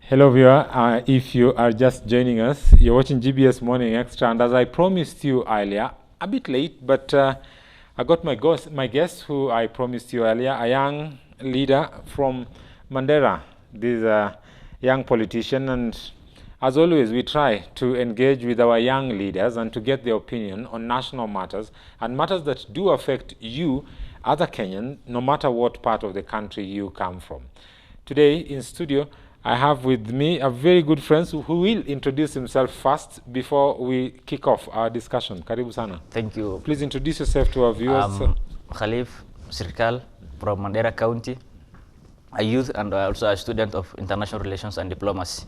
Hello viewer, if you are just joining us, you're watching GBS Morning Extra, and as I promised you earlier, a bit late, but I got my guest who I promised you earlier, a young leader from Mandera. This is a young politician, and as always, we try to engage with our young leaders and to get their opinion on national matters and matters that do affect you as a Kenyan, no matter what part of the country you come from. Today in studio, I have with me a very good friend who will introduce himself first before we kick off our discussion. Karibu sana. Thank you. Please introduce yourself to our viewers. I'm Khalif Sirkal from Mandera County, a youth and also a student of international relations and diplomacy.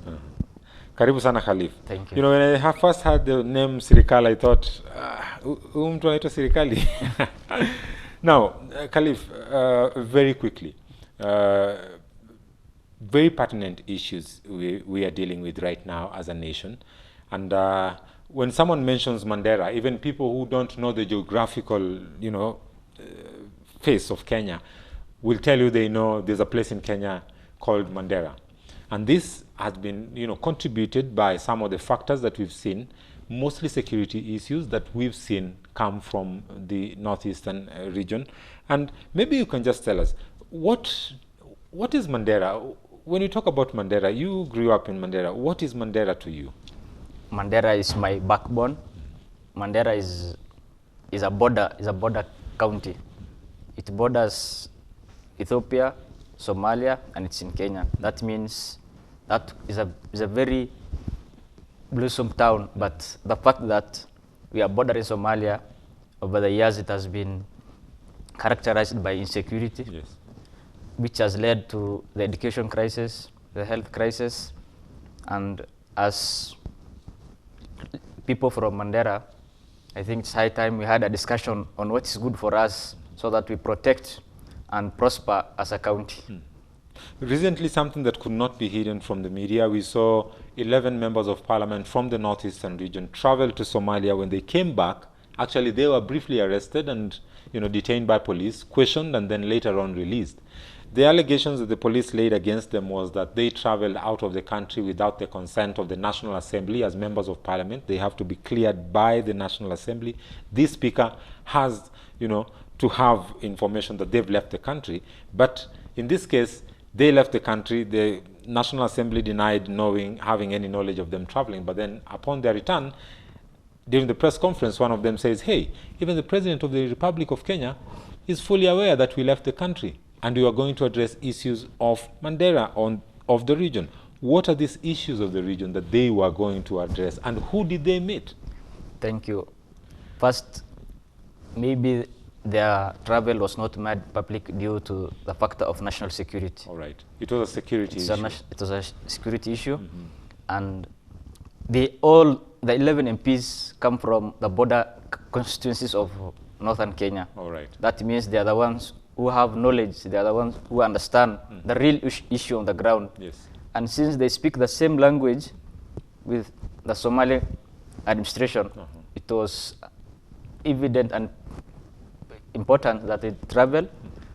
Karibu sana Khalif. Thank you. You know, when I first heard the name Sirikal, I thought, mtu anaitwa Sirikali. Now, Khalif, very quickly, very pertinent issues we are dealing with right now as a nation. And when someone mentions Mandera, even people who don't know the geographical, face of Kenya will tell you they know there's a place in Kenya called Mandera. And this has been, contributed by some of the factors that we've seen, mostly security issues that we've seen come from the northeastern region. And maybe you can just tell us, what is Mandera? When you talk about Mandera, you grew up in Mandera. What is Mandera to you? Mandera is my backbone. Mandera is a border county. It borders Ethiopia, Somalia, and it's in Kenya. That means that is a very blossom town. But the fact that we are bordering Somalia, over the years it has been characterized by insecurity. Yes. Which has led to the education crisis, the health crisis, and as people from Mandera, I think it's high time we had a discussion on what is good for us so that we protect and prosper as a county. Recently, something that could not be hidden from the media, we saw 11 members of parliament from the northeastern region travel to Somalia. When they came back, actually they were briefly arrested and detained by police, questioned, and then later on released. The allegations that the police laid against them was that they traveled out of the country without the consent of the National Assembly. As members of parliament, they have to be cleared by the National Assembly. This speaker has, to have information that they've left the country. But in this case, they left the country. The National Assembly denied having any knowledge of them traveling. But then upon their return, during the press conference, one of them says, hey, even the President of the Republic of Kenya is fully aware that we left the country and we are going to address issues of Mandera, of the region. What are these issues of the region that they were going to address, and who did they meet? Thank you. First, maybe their travel was not made public due to the factor of national security. All right. It was a security issue. It was a security issue. And the 11 MPs come from the border constituencies of northern Kenya. All right. That means they are the ones who have knowledge, they are the ones who understand the real issue on the ground. Yes. And since they speak the same language with the Somali administration, it was evident and important that they travel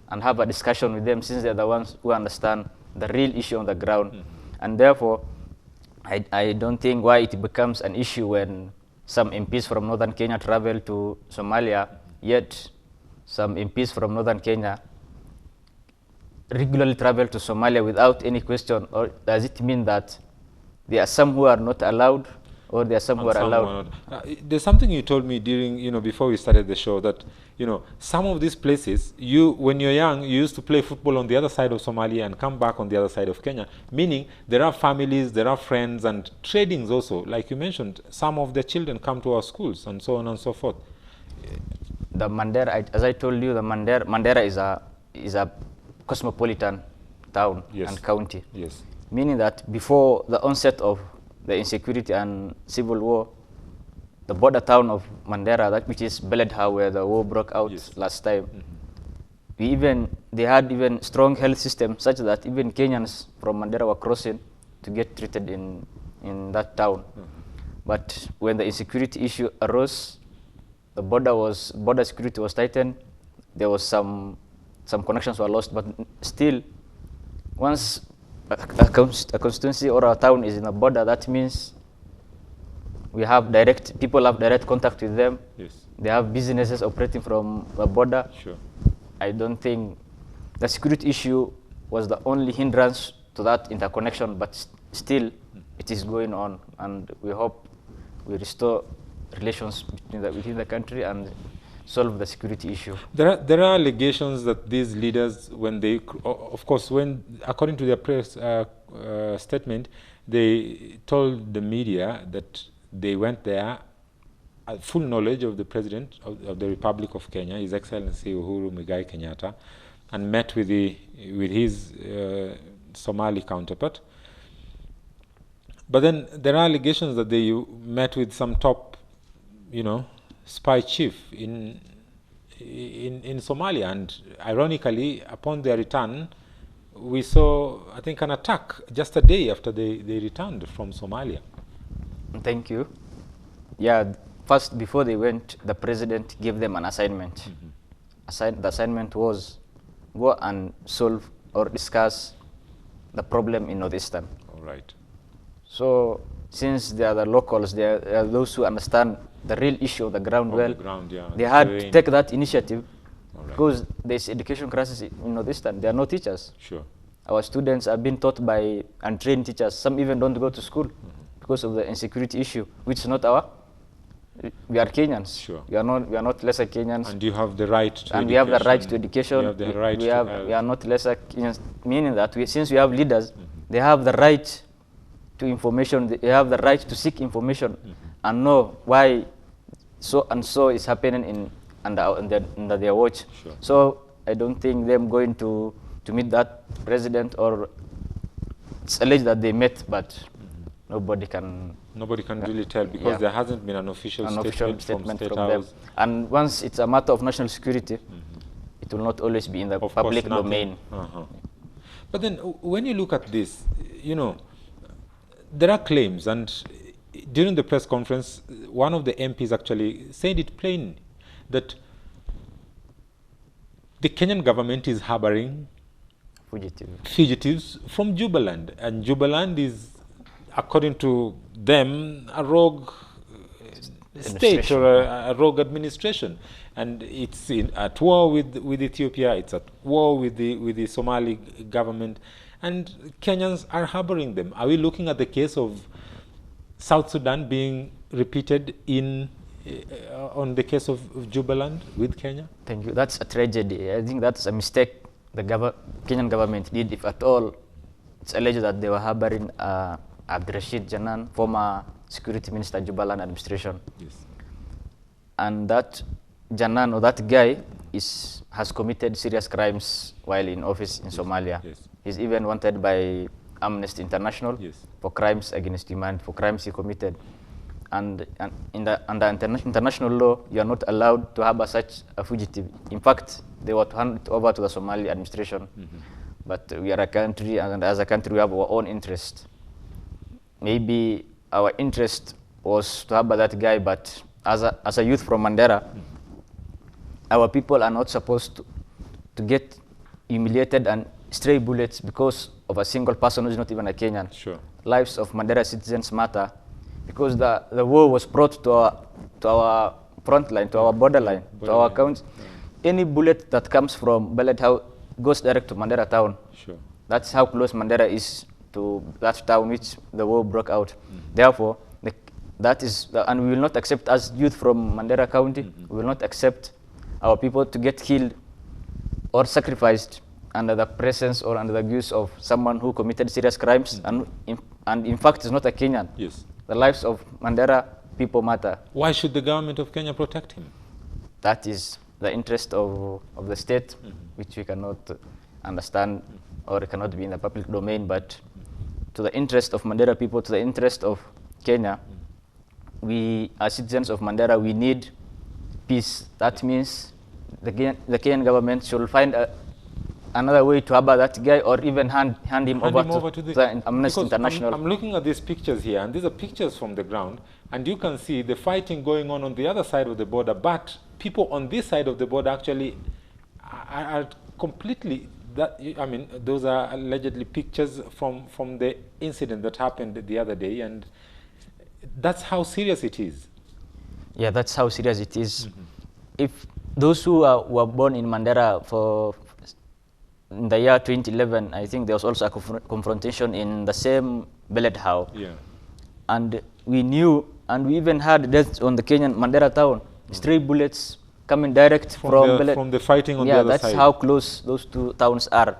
and have a discussion with them, since they are the ones who understand the real issue on the ground. And therefore, I don't think why it becomes an issue when some MPs from northern Kenya travel to Somalia, yet some MPs from northern Kenya regularly travel to Somalia without any question. Or does it mean that there are some who are not allowed, or there are some who are allowed? There's something you told me during, before we started the show, that, some of these places, when you're young, you used to play football on the other side of Somalia and come back on the other side of Kenya, meaning there are families, there are friends, and tradings also. Like you mentioned, some of the children come to our schools and so on and so forth. The Mandera, as I told you, the Mandera is a cosmopolitan town and county. Yes. Meaning that before the onset of the insecurity and civil war, the border town of Mandera, which is Beledha, where the war broke out last time, they had even strong health system, such that even Kenyans from Mandera were crossing to get treated in that town. But when the insecurity issue arose, the border security was tightened. There was some connections were lost, but still, once a constituency or a town is in a border, that means we have people have direct contact with them. Yes. They have businesses operating from the border. Sure. I don't think the security issue was the only hindrance to that interconnection, but still it is going on, and we hope we restore relations within the country and solve the security issue. There are allegations that these leaders, of course, according to their press statement, they told the media that they went there at full knowledge of the President of the Republic of Kenya, His Excellency Uhuru Muigai Kenyatta, and met with his Somali counterpart. But then there are allegations that they met with some top, spy chief in Somalia, and ironically, upon their return, we saw, I think, an attack just a day after they returned from Somalia. Thank you. Yeah, first, before they went, the president gave them an assignment. Mm-hmm. The assignment was go and solve or discuss the problem in Northeastern. All right. So, since they are the locals, they are those who understand the real issue of the ground well, they had to take that initiative. Right. Because there's education crisis in Northeastern. There are no teachers. Sure. Our students are being taught by untrained teachers. Some even don't go to school because of the insecurity issue, which is not we are Kenyans. Sure. We are not lesser Kenyans. And you have the right to education. We have the right to education. We have the right we are not lesser Kenyans, meaning that since we have leaders, they have the right to information. They have the right to seek information and know why so and so is happening under their watch. Sure. So I don't think them going to meet that president, or it's alleged that they met, but nobody can really tell, because there hasn't been an official statement from State House. Them. And once it's a matter of national security, it will not always be in the public domain. But then when you look at this, there are claims, and during the press conference, one of the MPs actually said it plainly, that the Kenyan government is harboring fugitives from Jubaland, and Jubaland is, according to them, a rogue state or a rogue administration, and it's at war with Ethiopia. It's at war with the Somali government, and Kenyans are harboring them. Are we looking at the case of South Sudan being repeated on the case of Jubaland with Kenya? Thank you. That's a tragedy. I think that's a mistake the Kenyan government did, if at all. It's alleged that they were harboring Abdirashid Janan, former security minister, Jubaland administration. Yes. And that Janan, or that guy, has committed serious crimes while in office in Somalia. Yes. He's even wanted by Amnesty International for crimes against humanity, for crimes he committed. And under international law, you are not allowed to harbor such a fugitive. In fact, they were to hand it over to the Somali administration. But we are a country, and as a country, we have our own interest. Maybe our interest was to harbor that guy, but as a youth from Mandera, our people are not supposed to get humiliated and stray bullets because of a single person who is not even a Kenyan. Sure. Lives of Mandera citizens matter, because the war was brought to our front line, to our borderline, to our county. Any bullet that comes from Beledhow goes direct to Mandera town. Sure. That's how close Mandera is to that town which the war broke out. Therefore, and we will not accept, as youth from Mandera County, we will not accept our people to get killed or sacrificed under the presence or under the views of someone who committed serious crimes, and in fact is not a Kenyan. Yes. The lives of Mandera people matter. Why should the government of Kenya protect him? That is the interest of the state, which we cannot understand or cannot be in the public domain, but to the interest of Mandera people, to the interest of Kenya, we as citizens of Mandera, we need peace. That means the Kenyan government should find another way to harbor that guy, or even hand him over to the Amnesty International. I'm looking at these pictures here, and these are pictures from the ground, and you can see the fighting going on the other side of the border, but people on this side of the border actually are completely I mean, those are allegedly pictures from the incident that happened the other day, and that's how serious it is. Yeah, that's how serious it is. If those who were born in Mandera in the year 2011, I think there was also a confrontation in the same Belet House. Yeah. And we knew, and we even had deaths on the Kenyan Mandera town. Stray bullets coming direct from the fighting on the other side. Yeah, that's how close those two towns are.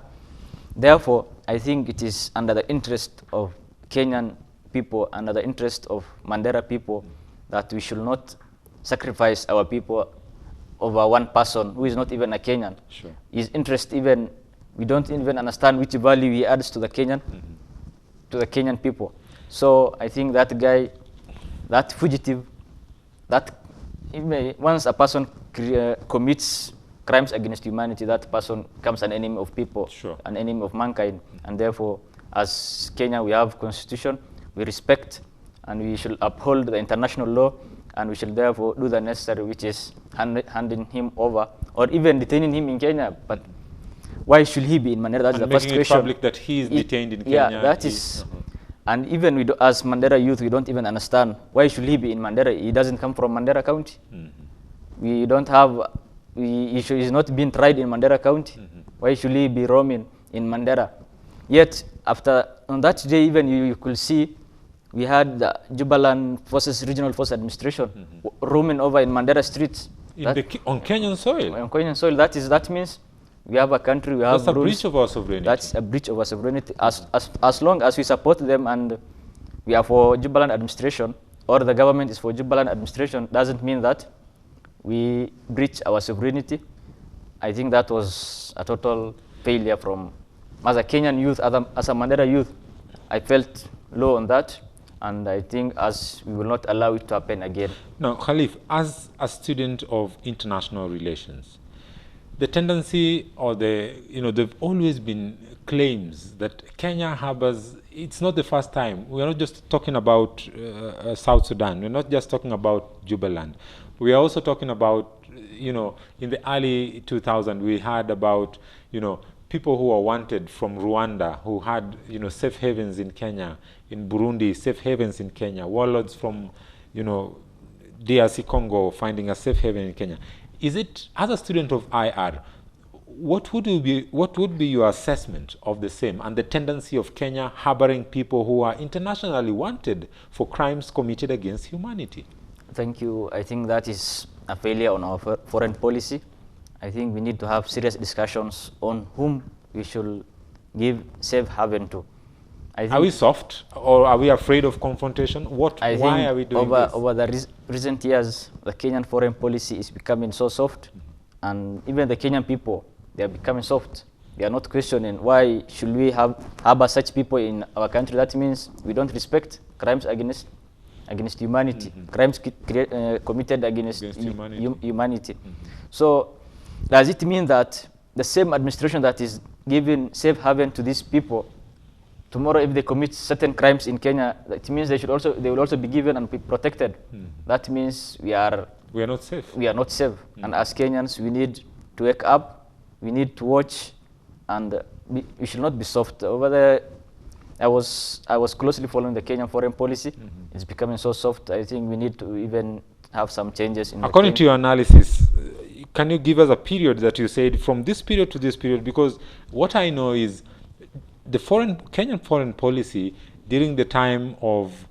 Therefore, I think it is under the interest of Kenyan people, under the interest of Mandera people, that we should not sacrifice our people over one person who is not even a Kenyan. Sure. His interest even, we don't even understand which value he adds to the Kenyan, to the Kenyan people. So I think that guy, that fugitive, that once a person commits crimes against humanity, that person becomes an enemy of people, sure, an enemy of mankind. And therefore, as Kenya, we have constitution, we respect, and we should uphold the international law, and we should therefore do the necessary, which is handing him over, or even detaining him in Kenya. But why should he be in Mandera? That's the first question. Making it public that he is detained in Kenya. Yeah, that is. And even we as Mandera youth, we don't even understand why should he be in Mandera. He doesn't come from Mandera County. We don't have. He's not been tried in Mandera County. Why should he be roaming in Mandera? Yet after on that day, even you could see, we had the Jubaland Forces Regional Force Administration roaming over in Mandera streets. On Kenyan soil. On Kenyan soil. That means we have a country, we have That's rules. a breach of our sovereignty. That's a breach of our sovereignty. As long as we support them and we are for Jubaland administration, or the government is for Jubaland administration, doesn't mean that we breach our sovereignty. I think that was a total failure from, as a Kenyan youth, as a Mandera youth, I felt low on that. And I think as we will not allow it to happen again. Now, Khalif, as a student of international relations, the tendency or there've always been claims that Kenya harbors, it's not the first time. We're not just talking about South Sudan. We're not just talking about Jubaland. We are also talking about, in the early 2000s, we heard about, people who were wanted from Rwanda who had, safe havens in Kenya, in Burundi, safe havens in Kenya, warlords from, DRC Congo finding a safe haven in Kenya. Is it, as a student of IR, what would be your assessment of the same and the tendency of Kenya harboring people who are internationally wanted for crimes committed against humanity? Thank you. I think that is a failure on our foreign policy. I think we need to have serious discussions on whom we should give safe haven to. Are we soft, or are we afraid of confrontation? Why are we doing this? Over the recent years, the Kenyan foreign policy is becoming so soft, and even the Kenyan people, they are becoming soft. They are not questioning why should we harbor such people in our country. That means we don't respect crimes against humanity, crimes committed against humanity. So does it mean that the same administration that is giving safe haven to these people, tomorrow if they commit certain crimes in Kenya, it means they will also be given and be protected? That means we are not safe. We are not safe. And as Kenyans, we need to wake up, we need to watch, and we should not be soft. Over there, I was closely following the Kenyan foreign policy. It's becoming so soft. I think we need to even have some changes in. According to your analysis, can you give us a period that you said from this period to this period? Because what I know is the Kenyan foreign policy during the time of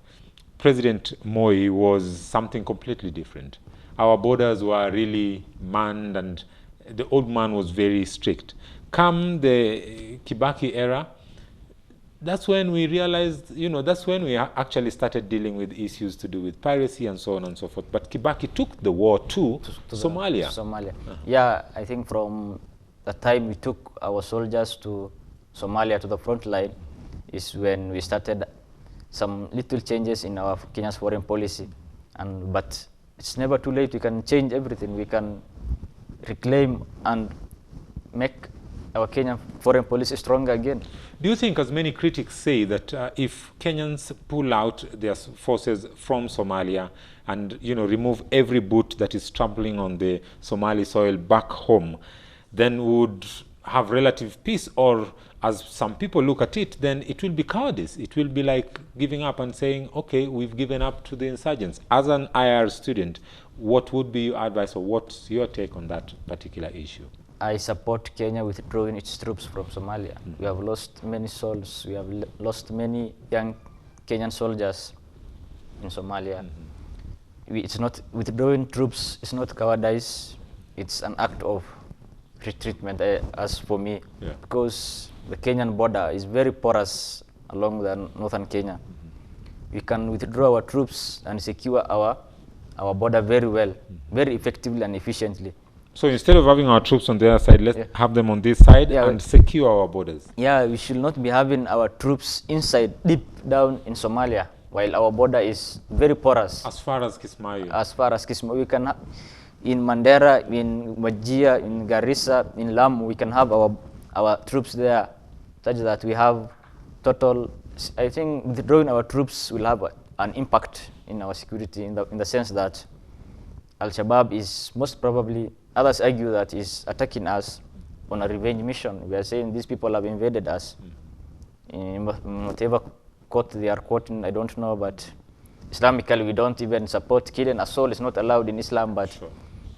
President Moi was something completely different. Our borders were really manned, and the old man was very strict. Come the Kibaki era, that's when we realized, that's when we actually started dealing with issues to do with piracy and so on and so forth. But Kibaki took the war to Somalia. Somalia. Yeah, I think from the time we took our soldiers to Somalia, to the front line, is when we started some little changes in our Kenya's foreign policy. But it's never too late. We can change everything. We can reclaim and make our Kenyan foreign policy stronger again. Do you think, as many critics say, that if Kenyans pull out their forces from Somalia and remove every boot that is trampling on the Somali soil back home, then would have relative peace, or as some people look at it, then it will be cowardice. It will be like giving up and saying, okay, we've given up to the insurgents. As an IR student, what would be your advice, or what's your take on that particular issue? I support Kenya withdrawing its troops from Somalia. We have lost many souls. We have lost many young Kenyan soldiers in Somalia. It's not withdrawing troops. It's not cowardice. It's an act of retreatment, as for me, because the Kenyan border is very porous along the northern Kenya. We can withdraw our troops and secure our border very well, very effectively and efficiently. So instead of having our troops on the other side, let's have them on this side and secure our borders. Yeah, we should not be having our troops inside, deep down in Somalia, while our border is very porous. As far as Kismayo. As far as Kismayo, we can in Mandera, in Wajir, in Garissa, in Lamu, we can have our troops there, such that we have total. I think withdrawing our troops will have an impact in our security, in the sense that Al-Shabaab is most probably, others argue that is attacking us on a revenge mission. We are saying these people have invaded us. In whatever quote they are quoting, I don't know, but Islamically we don't even support killing. Assault is not allowed in Islam, but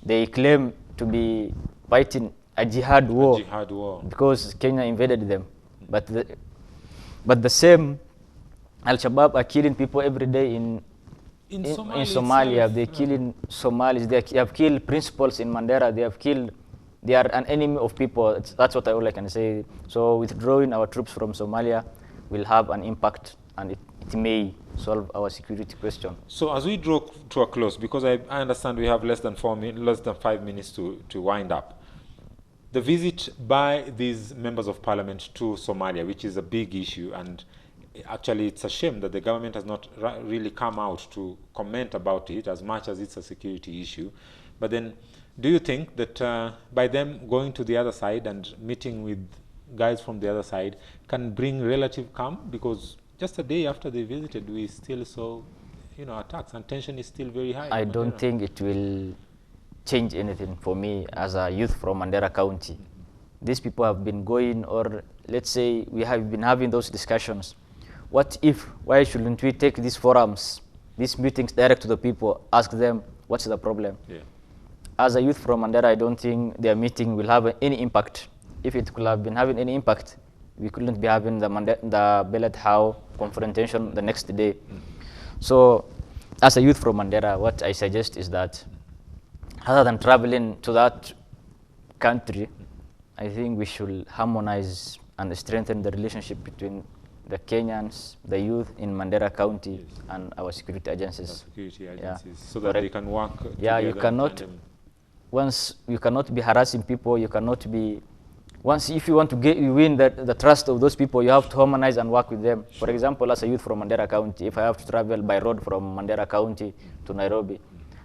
they claim to be fighting a jihad war, because Kenya invaded them. But the same Al-Shabaab are killing people every day in Somalia. They're killing Somalis. They have killed principals in Mandera. They are an enemy of people. That's what I can say. So withdrawing our troops from Somalia will have an impact, and it may solve our security question. So as we draw to a close, because I understand we have less than 5 minutes to wind up, the visit by these members of parliament to Somalia, which is a big issue, and actually it's a shame that the government has not really come out to comment about it as much as it's a security issue. But then, do you think that by them going to the other side and meeting with guys from the other side can bring relative calm? Because just a day after they visited, we still saw, attacks, and tension is still very high. I don't think it will change anything for me as a youth from Mandera County. These people have been going, or let's say we have been having those discussions. Why shouldn't we take these forums, these meetings direct to the people, ask them what's the problem? As a youth from Mandera, I don't think their meeting will have any impact. If it could have been having any impact, we couldn't be having the Belet Howe confrontation the next day. So as a youth from Mandera, what I suggest is that rather than traveling to that country, I think we should harmonize and strengthen the relationship between the Kenyans, the youth in Mandera County, and our security agencies. So that they can work together. You cannot, you cannot be harassing people. You cannot be, if you want to win the trust of those people, you have to harmonize and work with them. For example, as a youth from Mandera County, if I have to travel by road from Mandera County to Nairobi,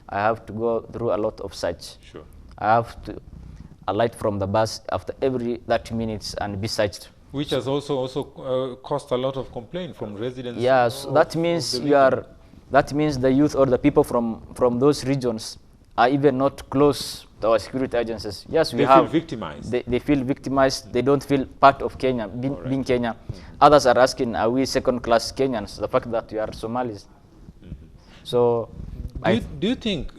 I have to go through a lot of search. I have to alight from the bus after every 30 minutes and be searched. Which has also caused a lot of complaint from residents. Yes, that means the youth or the people from those regions are even not close to our security agencies. Yes, they feel victimized. They feel victimized. They don't feel part of Kenya, being Kenya. Others are asking, are we second-class Kenyans? The fact that we are Somalis. So, do you think?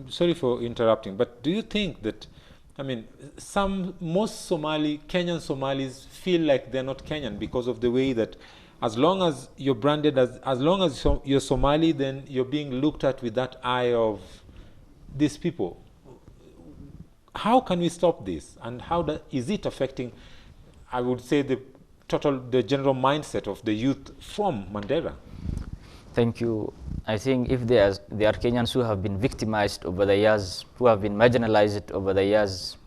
Sorry for interrupting, but do you think that? Most Kenyan Somalis feel like they're not Kenyan because of the way that, as long as you're branded as long as you're Somali, then you're being looked at with that eye of these people. How can we stop this, and is it affecting, I would say, the general mindset of the youth from Mandera? Thank you. I think if there are Kenyans who have been victimized over the years, who have been marginalized over the years,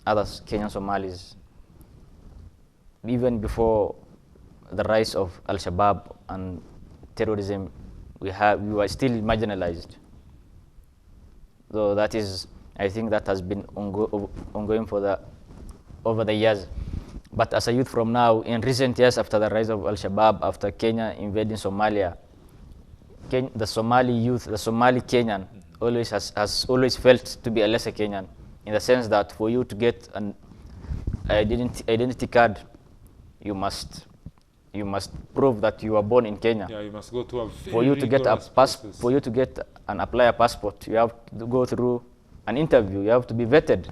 other Kenyan Somalis, even before the rise of Al-Shabaab and terrorism, we were still marginalized. So that is, I think that has been ongoing over the years. But as a youth from now, in recent years after the rise of Al-Shabaab, after Kenya invading Somalia, the Somali youth, the Somali Kenyan, has always felt to be a lesser Kenyan, in the sense that for you to get identity card, you must prove that you were born in Kenya. Yeah, you must go through a very For you to get a process. for you to get and apply a passport, you have to go through an interview. You have to be vetted.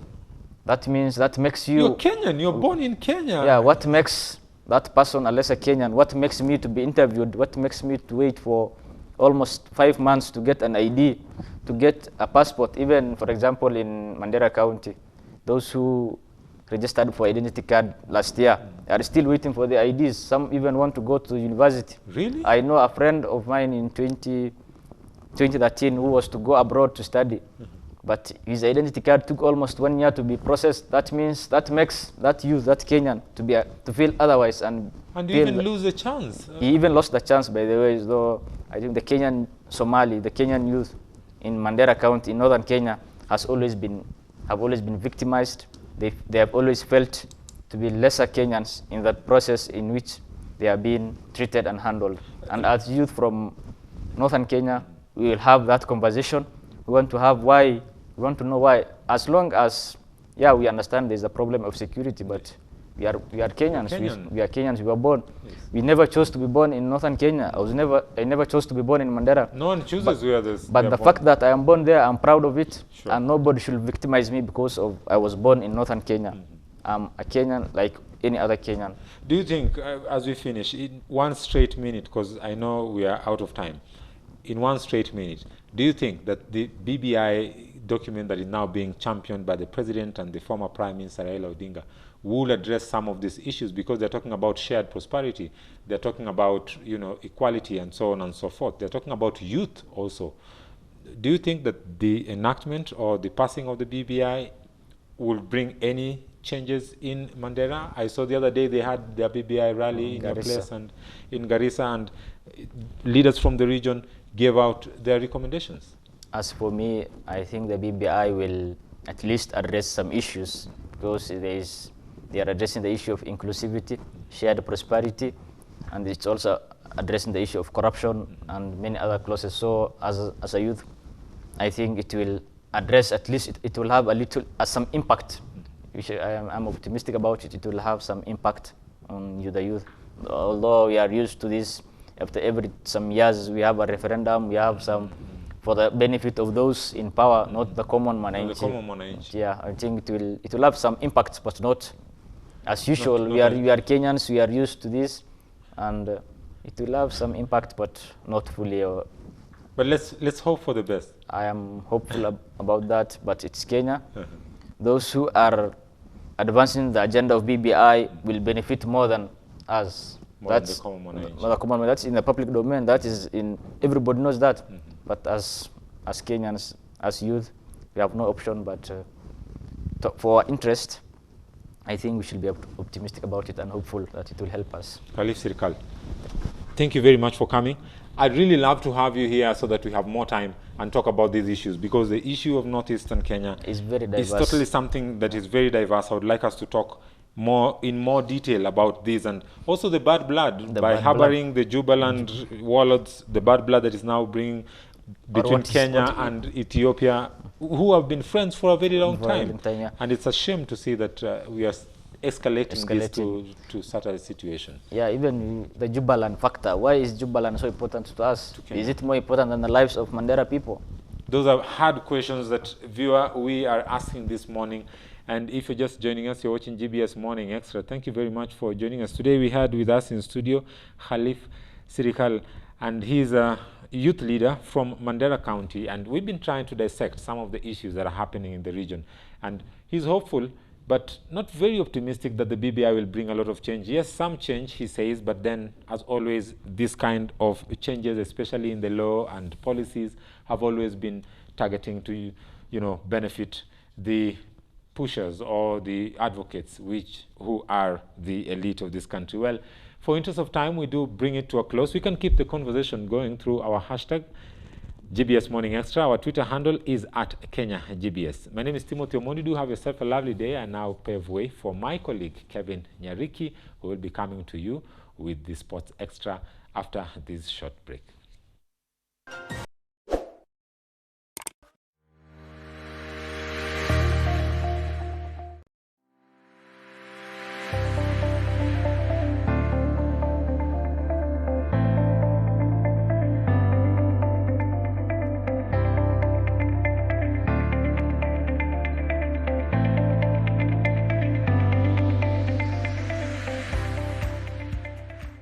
That means that makes you. You're Kenyan. You're born in Kenya. Yeah. What makes that person a lesser Kenyan? What makes me to be interviewed? What makes me to wait for almost 5 months to get an ID, to get a passport? Even, for example, in Mandera County, those who registered for identity card last year are still waiting for the IDs. Some even want to go to university. Really? I know a friend of mine in 2013 who was to go abroad to study, but his identity card took almost 1 year to be processed. That means that makes that youth, that Kenyan, to feel otherwise, and you even lose the chance. He even lost the chance, by the way. So I think the Kenyan Somali, the Kenyan youth in Mandera County in northern Kenya have always been victimized. They have always felt to be lesser Kenyans in that process in which they are being treated and handled. And as youth from northern Kenya, we will have that conversation. We want to know why. As long as, yeah, we understand there's a problem of security, but we are Kenyans. We are Kenyans. We were born. Yes. We never chose to be born in northern Kenya. I never chose to be born in Mandera. No one chooses where this. But the fact that I am born there, I'm proud of it. Sure. And nobody should victimize me because of I was born in northern Kenya. I'm a Kenyan like any other Kenyan. Do you think, as we finish, in one straight minute, because I know we are out of time, in one straight minute, do you think that the BBI document that is now being championed by the president and the former Prime Minister Raila Odinga will address some of these issues? Because they're talking about shared prosperity, they're talking about, you know, equality and so on and so forth. They're talking about youth also. Do you think that the enactment or the passing of the BBI will bring any changes in Mandera? I saw the other day they had their BBI rally in a place and in Garissa, and leaders from the region gave out their recommendations. As for me, I think the BBI will at least address some issues, because they are addressing the issue of inclusivity, shared prosperity, and it's also addressing the issue of corruption and many other clauses. So as a youth, I think it will address, at least it will have a little, some impact. Which I'm optimistic about it. It will have some impact on the youth. Although we are used to this, after some years we have a referendum, we have some for the benefit of those in power, not the common man. Yeah, I think it will have some impact, but not as usual. We are Kenyans, we are used to this, and it will have some impact, but not fully. But let's hope for the best. I am hopeful about that, but it's Kenya. Those who are advancing the agenda of BBI will benefit more than us. That's the common man. That's in the public domain. That is in, everybody knows that. But as Kenyans, as youth, we have no option but for our interest. I think we should be optimistic about it and hopeful that it will help us. Khalif Sirikal, thank you very much for coming. I'd really love to have you here so that we have more time and talk about these issues, because the issue of northeastern Kenya is very diverse. It's totally something that is very diverse. I would like us to talk in more detail about this, and also the bad blood by harboring the Jubaland warlords, the bad blood that is now bringing between Kenya and Ethiopia, who have been friends for a very long time. And it's a shame to see that we are escalating this to such a situation. Yeah, even the Jubaland factor. Why is Jubaland so important to us? Is it more important than the lives of Mandera people? Those are hard questions that, viewer, we are asking this morning. And if you're just joining us, you're watching GBS Morning Extra. Thank you very much for joining us. Today we had with us in studio Khalif Sirikal, and he's a youth leader from Mandera County. And we've been trying to dissect some of the issues that are happening in the region. And he's hopeful, but not very optimistic that the BBI will bring a lot of change. Yes, some change, he says, but then, as always, this kind of changes, especially in the law and policies, have always been targeting to, benefit the pushers or the advocates, who are the elite of this country. Well, for interest of time, we do bring it to a close. We can keep the conversation going through our hashtag GBS Morning Extra. Our Twitter handle is @KenyaGBS. My name is Timothy Omondi. Do have yourself a lovely day, and now pave way for my colleague Kevin Nyariki, who will be coming to you with the Sports Extra after this short break.